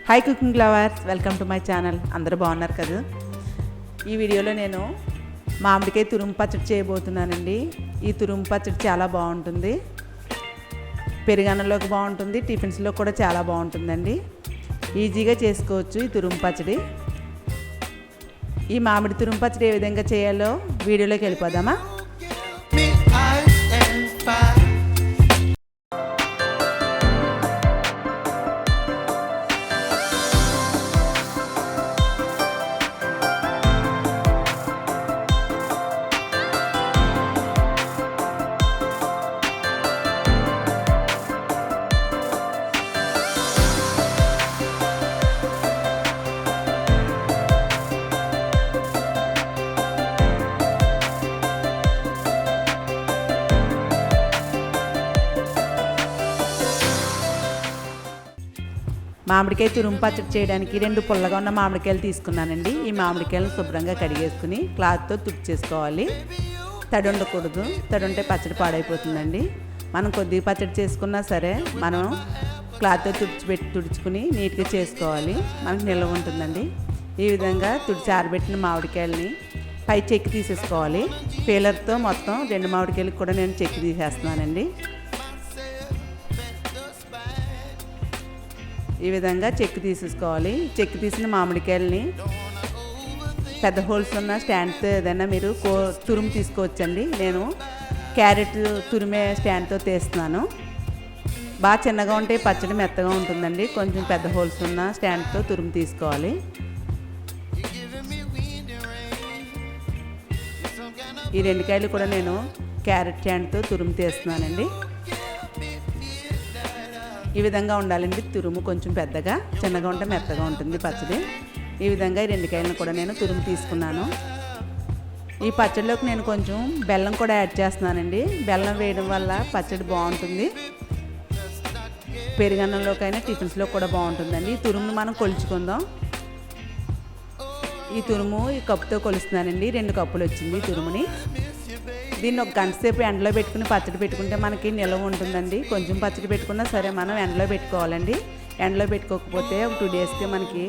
Hi cooking lovers, welcome to my channel. అందరూ బాగున్నారు కదా. ఈ వీడియోలో నేను మామిడికాయ తురుము పచ్చడి చేయబోతున్నానండి. ఈ తురుము పచ్చడి చాలా బాగుంటుంది, పెరుగన్నంలోకి బాగుంటుంది, టిఫిన్స్లో కూడా చాలా బాగుంటుందండి. ఈజీగా చేసుకోవచ్చు ఈ తురుము పచ్చడి. ఈ మామిడి తురుము పచ్చడి ఏ విధంగా చేయాలో వీడియోలోకి వెళ్ళిపోదామా. మామిడికాయ తురుము పచ్చడి చేయడానికి 2 పుల్లగా ఉన్న మామిడికాయలు తీసుకున్నానండి. ఈ మామిడికాయలను శుభ్రంగా కడిగేసుకుని క్లాత్తో తుడిచేసుకోవాలి. తడి ఉండకూడదు, తడి ఉంటే పచ్చడి పాడైపోతుందండి. మనం కొద్దిగా పచ్చడి చేసుకున్నా సరే మనం క్లాత్తో తుడుచుకుని నీట్గా చేసుకోవాలి, మనకు నిల్వ ఉంటుందండి. ఈ విధంగా తుడిచి ఆరబెట్టిన మామిడికాయలని పై చెక్కి తీసేసుకోవాలి. పీలర్తో మొత్తం 2 మామిడికాయలకు కూడా నేను చెక్కి తీసేస్తున్నానండి. ఈ విధంగా చెక్కి తీసేసుకోవాలి. చెక్కి తీసిన మామిడికాయలని పెద్ద హోల్స్ ఉన్న స్టాండ్తో ఏదైనా మీరు తురుము తీసుకోవచ్చండి. నేను క్యారెట్ తురిమే స్టాండ్తో తీస్తున్నాను. బాగా చిన్నగా ఉంటే పచ్చడి మెత్తగా ఉంటుందండి. కొంచెం పెద్ద హోల్స్ ఉన్న స్టాండ్తో తురుము తీసుకోవాలి. ఈ 2 కాయలు కూడా నేను క్యారెట్ స్టాండ్తో తురుము తీస్తున్నానండి. ఈ విధంగా ఉండాలండి తురుము, కొంచెం పెద్దగా, చిన్నగా ఉంటే మెత్తగా ఉంటుంది పచ్చడి. ఈ విధంగా ఈ 2 కాయలను కూడా నేను తురుము తీసుకున్నాను. ఈ పచ్చడిలోకి నేను కొంచెం బెల్లం కూడా యాడ్ చేస్తున్నానండి. బెల్లం వేయడం వల్ల పచ్చడి బాగుంటుంది, పెరుగన్నంలోకైనా టిఫిన్స్లో కూడా బాగుంటుందండి. ఈ తురుమును మనం కొలుచుకుందాం. ఈ తురుము ఈ కప్పుతో కొలుస్తున్నానండి. 2 కప్పులు వచ్చింది ఈ తురుముని. దీన్ని ఒక గంట సేపు ఎండలో పెట్టుకుని పచ్చడి పెట్టుకుంటే మనకి నిల్వ ఉంటుందండి. కొంచెం పచ్చడి పెట్టుకున్నా సరే మనం ఎండలో పెట్టుకోవాలండి. ఎండలో పెట్టుకోకపోతే ఒక 2 డేస్కి మనకి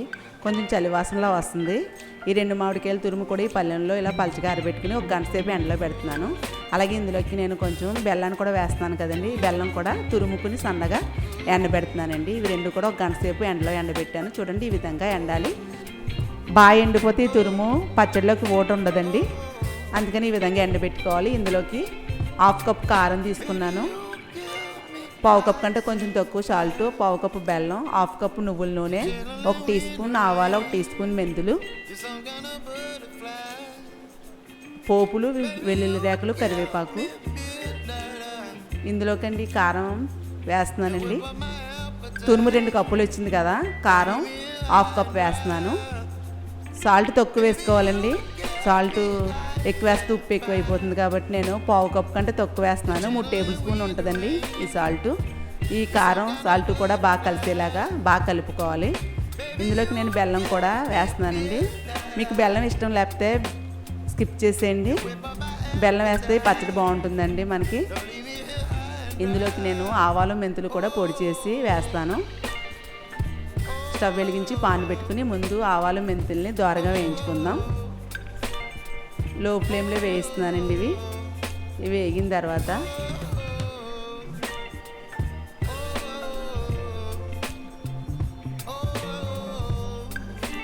కొంచెం చలివాసనలా వస్తుంది. ఈ 2 మామిడికాయల తురుము కూడా ఈ పళ్ళెంలో ఇలా పలచగా ఆరబెట్టుకుని ఒక గంట సేపు ఎండలో పెడుతున్నాను. అలాగే ఇందులోకి నేను కొంచెం బెల్లాన్ని కూడా వేస్తున్నాను కదండి. బెల్లం కూడా తురుముకుని సన్నగా ఎండబెడుతున్నానండి. ఇవి 2 కూడా ఒక గంట సేపు ఎండలో ఎండబెట్టాను. చూడండి, ఈ విధంగా ఎండాలి. బాగా ఎండిపోతే ఈ తురుము పచ్చడిలోకి ఓట ఉండదండి. అందుకని ఈ విధంగా ఎండబెట్టుకోవాలి. ఇందులోకి 1/2 కప్ కారం తీసుకున్నాను, 1/4 కప్ కంటే కొంచెం తక్కువ సాల్ట్, 1/4 కప్ బెల్లం, 1/2 కప్ నువ్వుల నూనె, 1 టీ స్పూన్ ఆవాలు, 1 టీ స్పూన్ మెంతులు, పోపులు, వెల్లుల్లి రేకలు, కరివేపాకు. ఇందులోకండి కారం వేస్తున్నానండి. తురుము 2 కప్పులు వచ్చింది కదా, కారం 1/2 కప్ వేస్తున్నాను. సాల్ట్ తక్కువ వేసుకోవాలండి. సాల్ట్ ఎక్కువ వేస్తే ఉప్పు ఎక్కువ అయిపోతుంది కాబట్టి నేను 1/4 కప్ కంటే తక్కువ వేస్తున్నాను. 3 టేబుల్ స్పూన్ ఉంటుందండి ఈ సాల్ట్. ఈ కారం సాల్ట్ కూడా బాగా కలిసేలాగా బాగా కలుపుకోవాలి. ఇందులోకి నేను బెల్లం కూడా వేస్తున్నానండి. మీకు బెల్లం ఇష్టం లేకపోతే స్కిప్ చేసేయండి. బెల్లం వేస్తే పచ్చడి బాగుంటుందండి మనకి. ఇందులోకి నేను ఆవాలు, మెంతులు కూడా పొడి చేసి వేస్తాను. స్టవ్ వెలిగించి పాన్ పెట్టుకుని ముందు ఆవాలు, మెంతుల్ని దోరగా వేయించుకుందాం. లో ఫ్లేమ్లో వేయిస్తున్నానండి. ఇవి వేగిన తర్వాత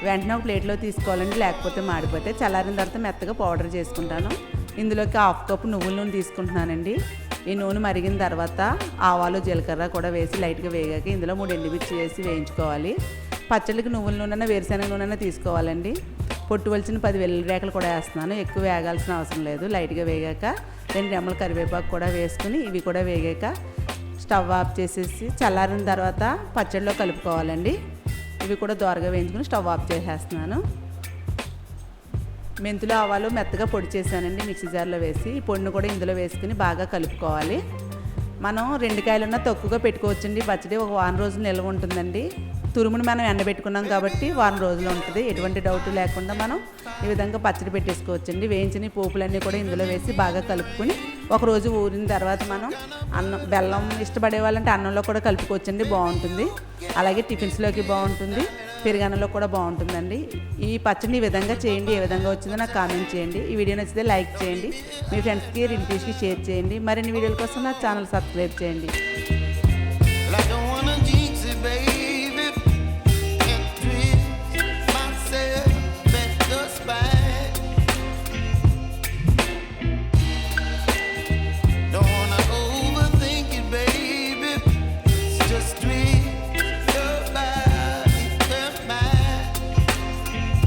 వెంటనే ఒక ప్లేట్లో తీసుకోవాలండి, లేకపోతే మాడిపోతే. చల్లారిన తర్వాత మెత్తగా పౌడర్ చేసుకుంటాను. ఇందులోకి 1/2 కప్ నువ్వుల నూనె తీసుకుంటున్నానండి. ఈ నూనె మరిగిన తర్వాత ఆవాలు, జీలకర్ర కూడా వేసి లైట్గా వేగాక ఇందులో 3 ఎండుమిర్చి వేసి వేయించుకోవాలి. పచ్చళ్ళకి నువ్వుల నూనె, వేరుశనగ నూనె తీసుకోవాలండి. పొట్టు వలిచిన 10 వెల్లుల్లి రేకలు కూడా వేస్తున్నాను. ఎక్కువ వేగాల్సిన అవసరం లేదు. లైట్గా వేగాక 2 రెమ్మల కరివేపాకు కూడా వేసుకుని ఇవి కూడా వేగాక స్టవ్ ఆఫ్ చేసేసి చల్లారిన తర్వాత పచ్చడిలో కలుపుకోవాలండి. ఇవి కూడా దోరగా వేయించుకుని స్టవ్ ఆఫ్ చేసేస్తున్నాను. మెంతులు, ఆవాలు మెత్తగా పొడి చేశానండి మిక్సీ జార్లో వేసి. ఈ పొడిని కూడా ఇందులో వేసుకుని బాగా కలుపుకోవాలి. మనం 2 కాయలున్నా తక్కువగా పెట్టుకోవచ్చండి. పచ్చడి ఒక వారం రోజులు నిల్వ ఉంటుందండి. తురుముని మనం ఎండబెట్టుకున్నాం కాబట్టి వారం రోజులు ఉంటుంది. ఎటువంటి డౌట్ లేకుండా మనం ఈ విధంగా పచ్చడి పెట్టేసుకోవచ్చండి. వేయించిన పోపులన్నీ కూడా ఇందులో వేసి బాగా కలుపుకొని ఒకరోజు ఊరిన తర్వాత మనం అన్నం, బెల్లం ఇష్టపడే వాళ్ళంటే అన్నంలో కూడా కలుపుకోవచ్చండి, బాగుంటుంది. అలాగే టిఫిన్స్లోకి బాగుంటుంది, పెరుగన్నంలో కూడా బాగుంటుందండి. ఈ పచ్చడిని ఈ విధంగా చేయండి. ఏ విధంగా వచ్చిందో నాకు కామెంట్ చేయండి. ఈ వీడియో నచ్చితే లైక్ చేయండి. మీ ఫ్రెండ్స్కి రిలేటివ్స్కి షేర్ చేయండి. మరిన్ని వీడియోల కోసం నా ఛానల్ సబ్స్క్రైబ్ చేయండి.